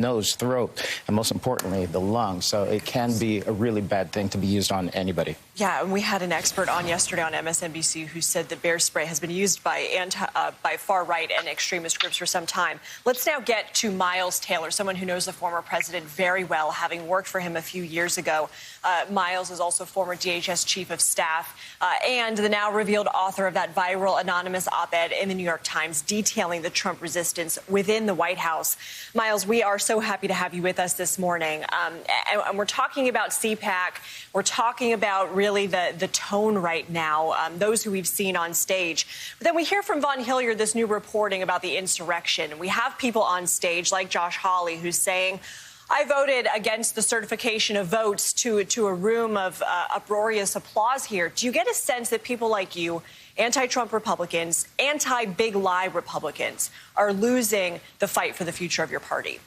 nose, throat, and most importantly, the lungs. So it can be a really bad thing to be used on anybody. Yeah, and we had an expert on yesterday on Msnbc who said that bear spray has been used by far-right and extremist groups for some time. Let's now get to Miles Taylor, someone who knows the former president very well, having worked for him a few years ago. Miles is also former DHS chief of staff and the now revealed author of that viral anonymous op-ed in the New York Times detailing the Trump resistance within the White House. Miles, we are so happy to have you with us this morning. And we're talking about CPAC. We're talking about really the tone right now, those who we've seen on stage. But then we hear from Von Hilliard this new reporting about the insurrection. We have people on stage like Josh Hawley who's saying, I voted against the certification of votes to a room of uproarious applause here. Do you get a sense that people like you, anti-Trump Republicans, anti-big lie Republicans, are losing the fight for the future of your party?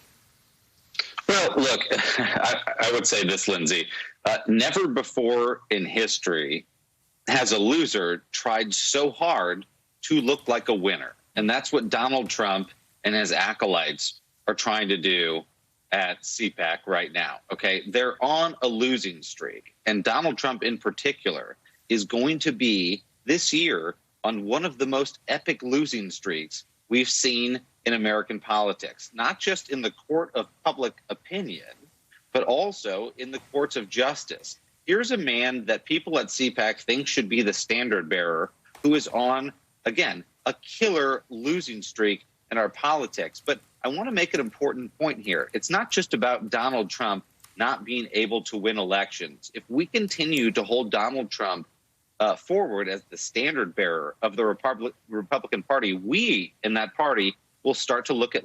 Well, look, I would say this, Lindsay. Never before in history has a loser tried so hard to look like a winner. And that's what Donald Trump and his acolytes are trying to do at CPAC right now. Okay, they're on a losing streak. And Donald Trump in particular is going to be this year on one of the most epic losing streaks we've seen in American politics, not just in the court of public opinion, but also in the courts of justice. Here's a man that people at CPAC think should be the standard bearer who is on, again, a killer losing streak in our politics. But I want to make an important point here. It's not just about Donald Trump not being able to win elections. If we continue to hold Donald Trump forward as the standard bearer of the Republican Party, we in that party will start to look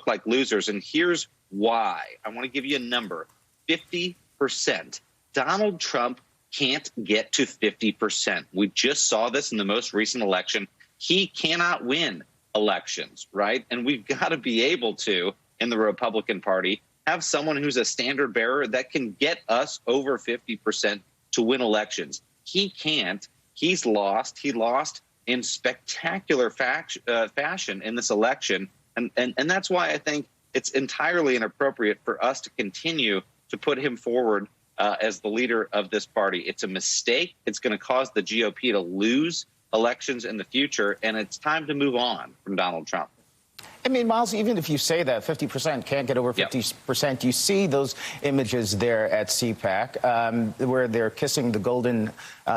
like losers. And here's why. I want to give you a number: 50%. Donald Trump can't get to 50%. We just saw this in the most recent election. He cannot win elections, right? And we've got to be able to, in the Republican Party, have someone who's a standard bearer that can get us over 50% to win elections. He can't. He's lost. He lost in spectacular fashion in this election. And that's why I think it's entirely inappropriate for us to continue to put him forward as the leader of this party. It's a mistake. It's going to cause the GOP to lose elections in the future, and it's time to move on from Donald Trump. I mean, Miles, even if you say that 50% can't get over 50%, you see those images there at CPAC where they're kissing the golden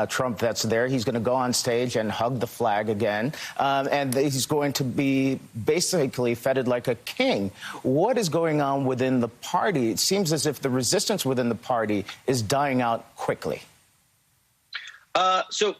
Trump that's there. He's going to go on stage and hug the flag again, and he's going to be basically feted like a king. What is going on within the party? It seems as if the resistance within the party is dying out quickly. So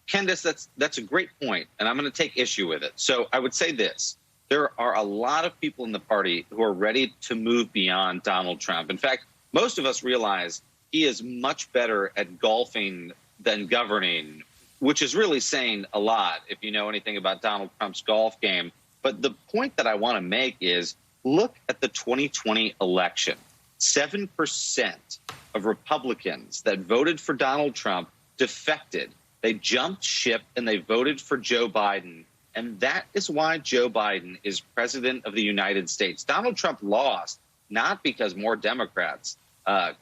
Candace, that's a great point, and I'm going to take issue with it. So I would say this. There are a lot of people in the party who are ready to move beyond Donald Trump. In fact, most of us realize he is much better at golfing than governing, which is really saying a lot if you know anything about Donald Trump's golf game. But the point that I want to make is look at the 2020 election. 7% of Republicans that voted for Donald Trump defected. They jumped ship and they voted for Joe Biden. And that is why Joe Biden is president of the United States. Donald Trump lost not because more Democrats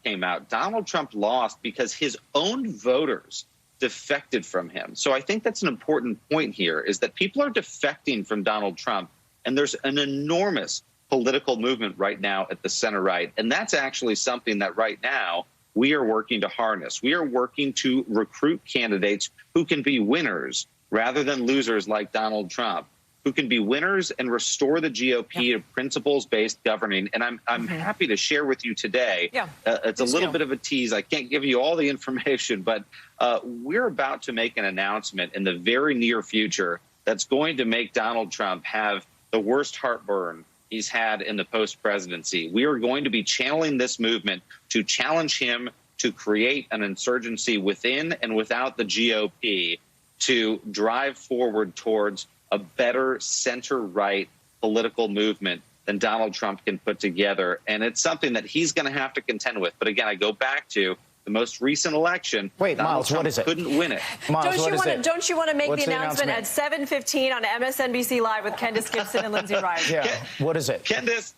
came out. Donald Trump lost because his own voters defected from him. So I think that's an important point here, is that people are defecting from Donald Trump. And there's an enormous political movement right now at the center right. And that's actually something that right now we are working to harness. We are working to recruit candidates who can be winners rather than losers like Donald Trump, who can be winners and restore the GOP to principles-based governing. And I'm happy to share with you today. It's a little bit of a tease. I can't give you all the information, but we're about to make an announcement in the very near future that's going to make Donald Trump have the worst heartburn he's had in the post-presidency. We are going to be channeling this movement to challenge him to create an insurgency within and without the GOP to drive forward towards a better center-right political movement than Donald Trump can put together. And it's something that he's going to have to contend with. But again, I go back to the most recent election, wait, Donald Miles, Trump what is it? couldn't win it. Miles, don't you want to make What's the announcement at 7:15 on MSNBC Live with Candace Gibson and Lindsay Ryan? Yeah, what is it? Candace,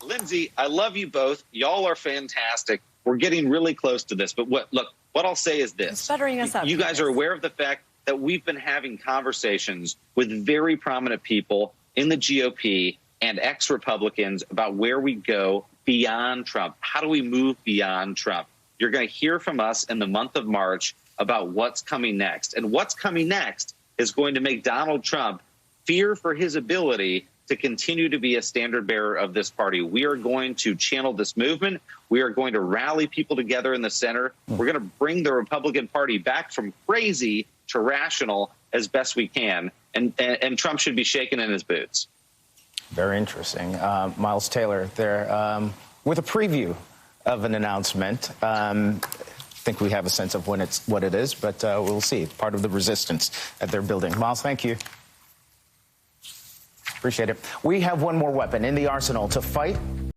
Lindsay, I love you both. Y'all are fantastic. We're getting really close to this. But what I'll say is this. It's buttering us up. You guys are aware of the fact that we've been having conversations with very prominent people in the GOP and ex-Republicans about where we go beyond Trump. How do we move beyond Trump? You're going to hear from us in the month of March about what's coming next. And what's coming next is going to make Donald Trump fear for his ability to continue to be a standard bearer of this party. We are going to channel this movement. We are going to rally people together in the center. We're going to bring the Republican Party back from crazy to rational as best we can. And Trump should be shaken in his boots. Very interesting. Miles Taylor there with a preview of an announcement. I think we have a sense of what it is, but we'll see. Part of the resistance that they're building. Miles, thank you. Appreciate it. We have one more weapon in the arsenal to fight